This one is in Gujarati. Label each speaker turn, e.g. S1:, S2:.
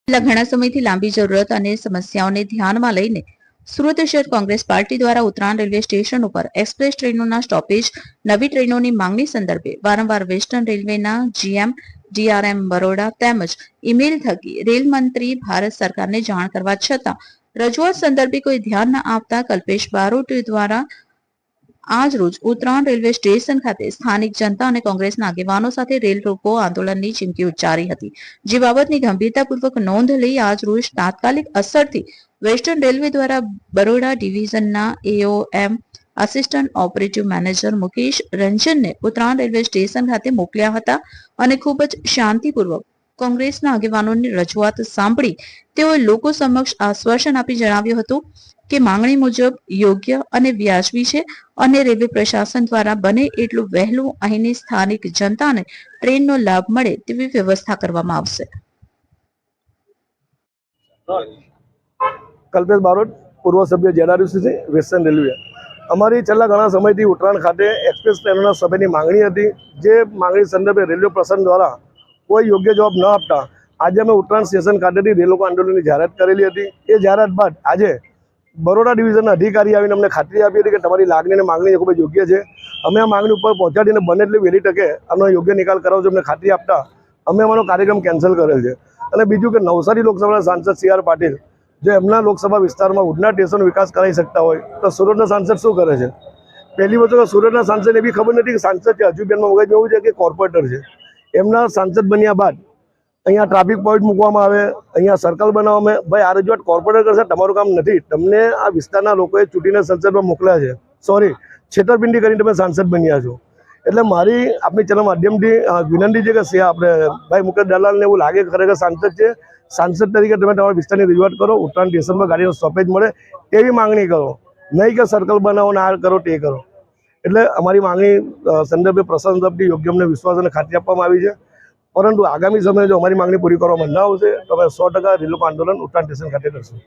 S1: ઘણા સમયથી લાંબી જરૂરત અને સમસ્યાઓને ધ્યાનમાં લઈને સુરત શહેર કોંગ્રેસ પાર્ટી દ્વારા ઉત્તરાયણ રેલવે સ્ટેશન ઉપર એક્સપ્રેસ ટ્રેનોના સ્ટોપેજ, નવી ટ્રેનોની માંગણી સંદર્ભે વારંવાર વેસ્ટર્ન રેલવેના જીએમ, ડીઆરએમ બરોડા તેમજ ઈમેલ થકી રેલ મંત્રી ભારત સરકારને જાણ કરવા છતાં રજૂઆત સંદર્ભે કોઈ ધ્યાન ન આપતા કલ્પેશ બારોટ દ્વારા આજ રોજ ઉત્તરાયણ રેલવે સ્ટેશન ખાતે સ્થાનિક જનતા અને કોંગ્રેસના આગેવાનો સાથે રેલ રોકો આંદોલનની ચીમકી ઉચ્ચારી હતી, જે બાબતની ગંભીરતાપૂર્વક નોંધ લઈ આજ રોજ તાત્કાલિક અસરથી વેસ્ટર્ન રેલવે દ્વારા બરોડા ડિવિઝનના AOM assistant operative manager Mukesh રંજનને ઉત્તરાયણ રેલવે સ્ટેશન ખાતે મોકલ્યા હતા અને ખૂબ જ શાંતિપૂર્વક કોંગ્રેસના આગેવાનોની રજૂઆત સાંભળી તેઓએ લોકો સમક્ષ આશ્વાસન આપી જણાવ્યું હતું કે માંગણી મુજબ યોગ્ય અને વ્યાજબી છે અને રેલવે પ્રશાસન દ્વારા બને એટલું વહેલું અહીંની સ્થાનિક જનતાને ટ્રેનનો લાભ મળે તેવી વ્યવસ્થા કરવામાં આવશે।
S2: કલ્પેશ બારોટ, પૂર્વ સભ્ય જેઆરયુસી છે, વેસ્ટર્ન રેલવે। અમારી છેલ્લા ઘણા સમયથી ઉત્તરાયણ ખાતે એક્સપ્રેસ ટ્રેનોના સમયની માંગણી હતી, જે માંગણી સંદર્ભે રેલવે પ્રશાસન દ્વારા કોઈ યોગ્ય જવાબ ન આપતા આજે અમે ઉત્તરાયણ સ્ટેશન ખાતેથી રેલ રોકો આંદોલનની જાહેરાત કરેલી હતી। એ જાહેરાત બાદ આજે બરોડા ડિવિઝનના અધિકારી આવીને અમને ખાતરી આપી હતી કે તમારી લાગણી અને માંગણી ખૂબ જ યોગ્ય છે, અમે આ માંગણી ઉપર પહોંચાડીને બને એટલી વહેલી તકે આનો યોગ્ય નિકાલ કરાવજો અમને ખાતરી આપતા અમે અમારો કાર્યક્રમ કેન્સલ કરેલ છે। અને બીજું કે નવસારી લોકસભાના સાંસદ સી.આર. પાટીલ જો એમના લોકસભા વિસ્તારમાં ઉડના સ્ટેશનનો વિકાસ કરાવી શકતા હોય તો સુરતના સાંસદ શું કરે છે? પહેલી વસ્તુ સુરતના સાંસદને બી ખબર નથી કે સાંસદ છે, હજુ બેનમાં મગજ એવું છે કે કોર્પોરેટર છે। એમના સાંસદ બન્યા બાદ અહીંયા ટ્રાફિક પોઈન્ટ મૂકવામાં આવે, અહીંયા સર્કલ બનાવવામાં આવે, ભાઈ આ રજૂઆત કોર્પોરેટર કરશે, તમારું કામ નથી। તમને આ વિસ્તારના લોકોએ ચૂંટીને સંસદમાં મોકલ્યા છે, સોરી છેતરપિંડી કરીને તમે સાંસદ બન્યા છો। એટલે મારી આપની ચેનલ માધ્યમથી વિનંતી છે કે આપણે ભાઈ મુકેશ દલાલને એવું લાગે ખરેખર સાંસદ છે, સાંસદ તરીકે તમે તમારા વિસ્તારની રજૂઆત કરો, ઉત્તરાયણ સ્ટેશનમાં ગાડીનો સ્ટોપેજ મળે એવી માંગણી કરો, નહીં કે સર્કલ બનાવો ને આ કરો તે કરો। એટલે અમારી માંગણી સંદર્ભે પ્રશાસન તરફથી યોગ્ય અમને વિશ્વાસ અને ખાતરી આપવામાં આવી છે, પરંતુ આગામી સમયે જો અમારી માંગણી પૂરી કરવામાં ન આવશે તો અમે 100% રેલ રોકો આંદોલન ઉત્તરાયણ સ્ટેશન ખાતે કરશું।